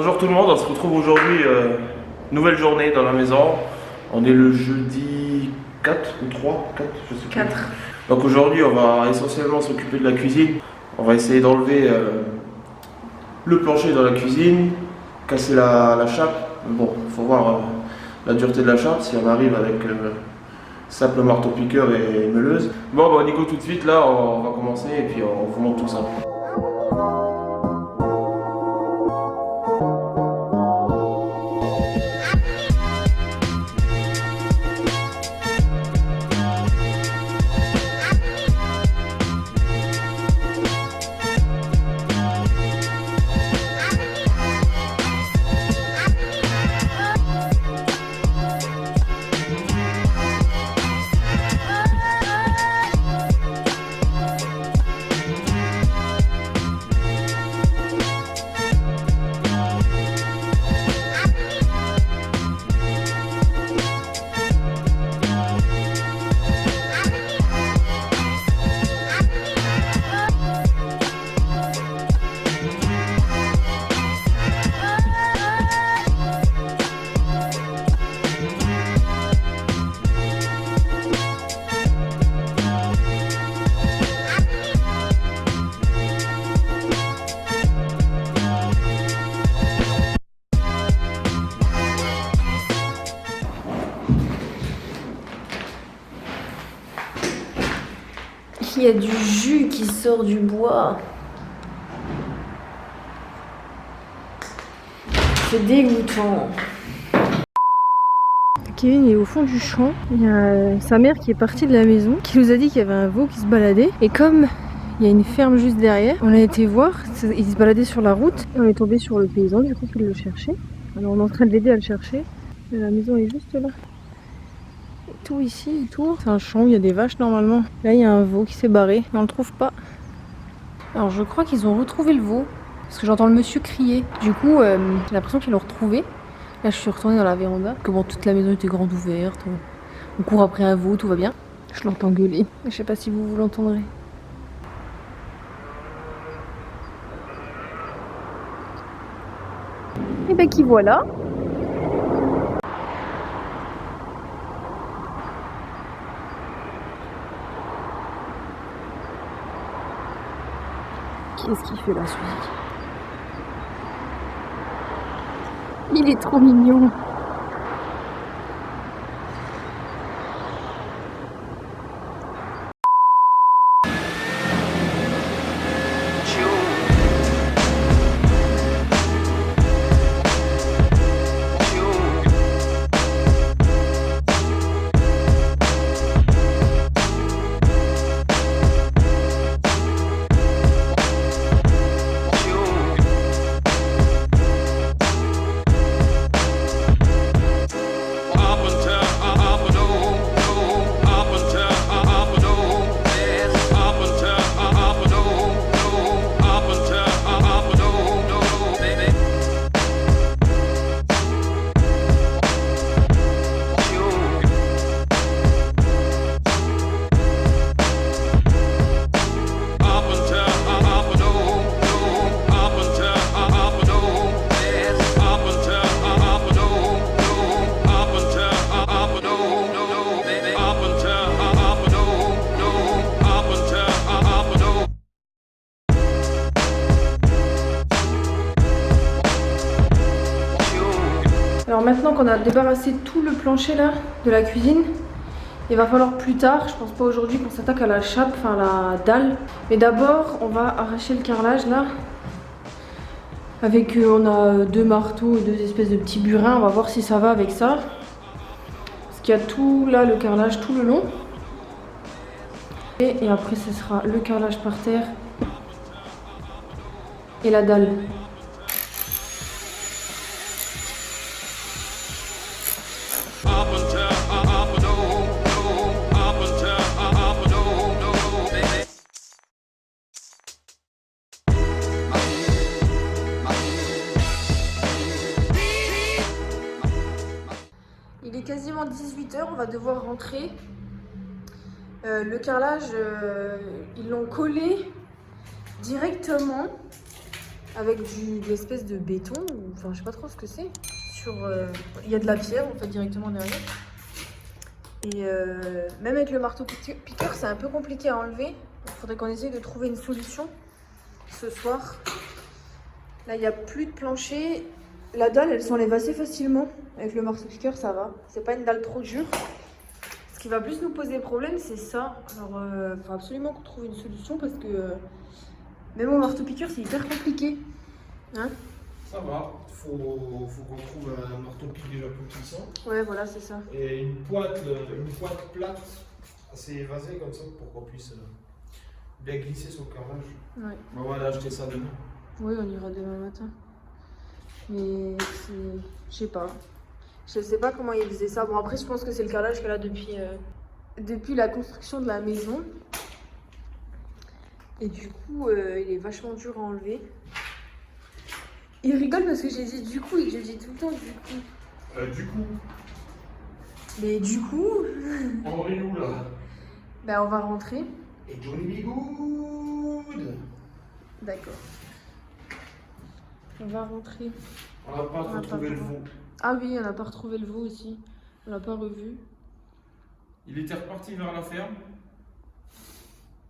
Bonjour tout le monde, on se retrouve aujourd'hui, nouvelle journée dans la maison. On est le jeudi 4 ou 3, 4, je sais plus. 4. Donc aujourd'hui on va essentiellement s'occuper de la cuisine. On va essayer d'enlever le plancher dans la cuisine, casser la chape. Bon, il faut voir la dureté de la chape, si on arrive avec simple marteau-piqueur et meuleuse. Bon, bah, Nico, tout de suite là, on va commencer et puis on vous montre tout ça. Il y a du jus qui sort du bois. C'est dégoûtant. Kevin est au fond du champ. Il y a sa mère qui est partie de la maison, qui nous a dit qu'il y avait un veau qui se baladait. Et comme il y a une ferme juste derrière, on a été voir. Il se baladait sur la route. Et on est tombé sur le paysan du coup qui le cherchait. Alors on est en train de l'aider à le chercher. Et la maison est juste là. Tout ici autour, c'est un champ où il y a des vaches normalement. Là il y a un veau qui s'est barré, mais on le trouve pas. Alors je crois qu'ils ont retrouvé le veau, parce que j'entends le monsieur crier. Du coup j'ai l'impression qu'ils l'ont retrouvé. Là je suis retournée dans la véranda, que bon toute la maison était grande ouverte. On court après un veau, tout va bien. Je l'entends gueuler, je sais pas si vous l'entendrez. Et ben qui voilà. Qu'est-ce qu'il fait là, celui-ci? Il est trop mignon. Alors maintenant qu'on a débarrassé tout le plancher là de la cuisine, il va falloir plus tard, je pense pas aujourd'hui, qu'on s'attaque à la chape, enfin la dalle. Mais d'abord on va arracher le carrelage là. Avec on a deux marteaux et deux espèces de petits burins, on va voir si ça va avec ça. Parce qu'il y a tout là, le carrelage tout le long. Et après ce sera le carrelage par terre et la dalle. Il est quasiment 18 h, on va devoir rentrer. Le carrelage, ils l'ont collé directement avec de l'espèce de béton, enfin je sais pas trop ce que c'est. Il y a de la pierre en fait directement derrière. Et même avec le marteau piqueur, c'est un peu compliqué à enlever. Il faudrait qu'on essaye de trouver une solution ce soir. Là, il n'y a plus de plancher. La dalle, elle s'enlève assez facilement. Avec le marteau piqueur, ça va. C'est pas une dalle trop dure. Ce qui va plus nous poser problème, c'est ça. Alors, il faut absolument qu'on trouve une solution parce que même au marteau piqueur, c'est hyper compliqué. Hein? Ça va, faut qu'on trouve un marteau-pique déjà plus puissant. Ouais, voilà, c'est ça. Et une pointe plate, assez évasée comme ça, pour qu'on puisse bien glisser sur le carrelage. Ouais. On va aller acheter ça demain. Oui, on ira demain matin. Mais je sais pas. Je sais pas comment ils faisaient ça. Bon, après, je pense que c'est le carrelage qu'elle a depuis la construction de la maison. Et du coup, il est vachement dur à enlever. Il rigole parce que j'ai dit du coup et que je dis tout le temps du coup. Du coup. Mais du coup. On est où là? Ben, on va rentrer. Et Johnny B. Good. D'accord. On va rentrer. On n'a pas retrouvé le veau. Ah oui, on n'a pas retrouvé le veau aussi. On l'a pas revu. Il était reparti vers la ferme.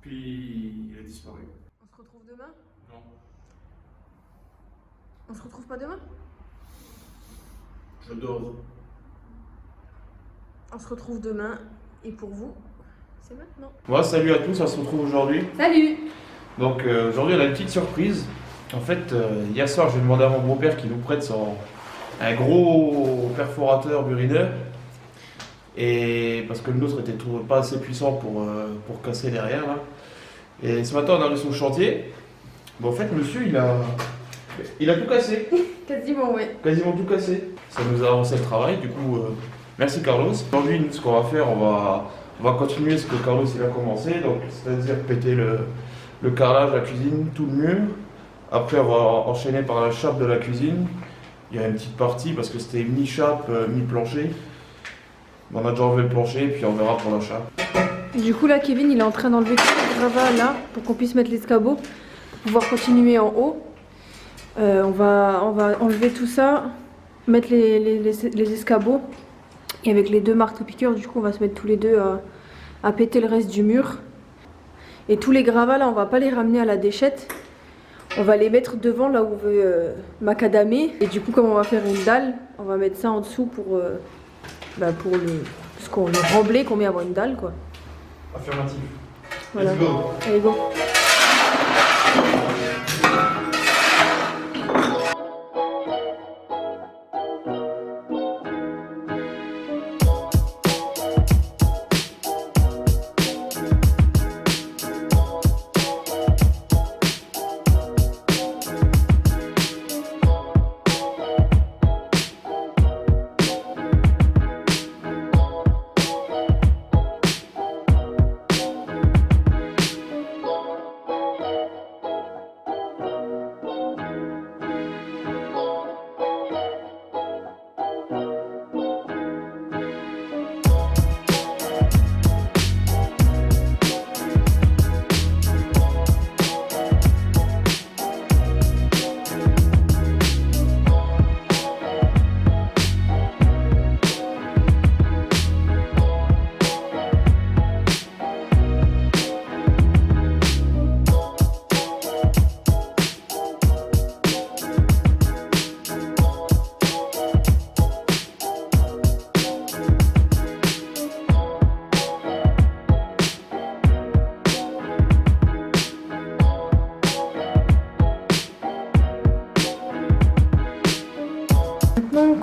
Puis il a disparu. On se retrouve demain? Non. On se retrouve pas demain? Je dors. On se retrouve demain. Et pour vous, c'est maintenant. Bon, salut à tous, on se retrouve aujourd'hui. Salut! Donc aujourd'hui on a une petite surprise. En fait, hier soir j'ai demandé à mon beau-père qu'il nous prête un gros perforateur burineur. Et parce que le nôtre était pas assez puissant pour casser derrière là. Et ce matin on arrive sur le chantier. Bon, en fait monsieur il a tout cassé. Quasiment, ouais. Quasiment tout cassé. Ça nous a avancé le travail, du coup merci Carlos. Aujourd'hui nous, ce qu'on va faire, on va continuer ce que Carlos il a commencé, donc c'est-à-dire péter le carrelage, la cuisine, tout le mur. Après, on va enchaîner par la chape de la cuisine. Il y a une petite partie parce que c'était mi-chape, mi-plancher. On a déjà enlevé le plancher et puis on verra pour la chape. Du coup, là, Kevin, il est en train d'enlever tout le gravat là pour qu'on puisse mettre l'escabeau pour pouvoir continuer en haut. On va enlever tout ça, mettre les escabeaux. Et avec les deux marteaux-piqueurs, du coup, on va se mettre tous les deux à péter le reste du mur. Et tous les gravats là, on va pas les ramener à la déchette. On va les mettre devant là où on veut macadamer. Et du coup, comme on va faire une dalle, on va mettre ça en dessous pour le remblai qu'on met avant une dalle, quoi. Affirmatif. Voilà. Let's go. Allez, go.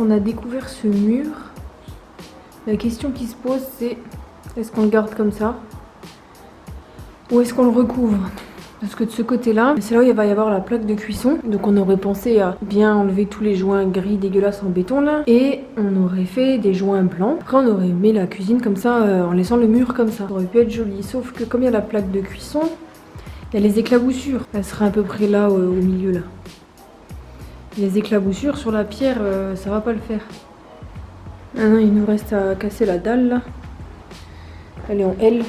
On a découvert ce mur. La question qui se pose, c'est est-ce qu'on le garde comme ça ou est-ce qu'on le recouvre? Parce que de ce côté-là, c'est là où il va y avoir la plaque de cuisson. Donc on aurait pensé à bien enlever tous les joints gris dégueulasses en béton là. Et on aurait fait des joints blancs. Après on aurait mis la cuisine comme ça, en laissant le mur comme ça. Ça aurait pu être joli. Sauf que comme il y a la plaque de cuisson, il y a les éclaboussures. Elle serait à peu près là, au milieu là. Les éclaboussures sur la pierre, ça va pas le faire. Ah non, il nous reste à casser la dalle là. Elle est en L.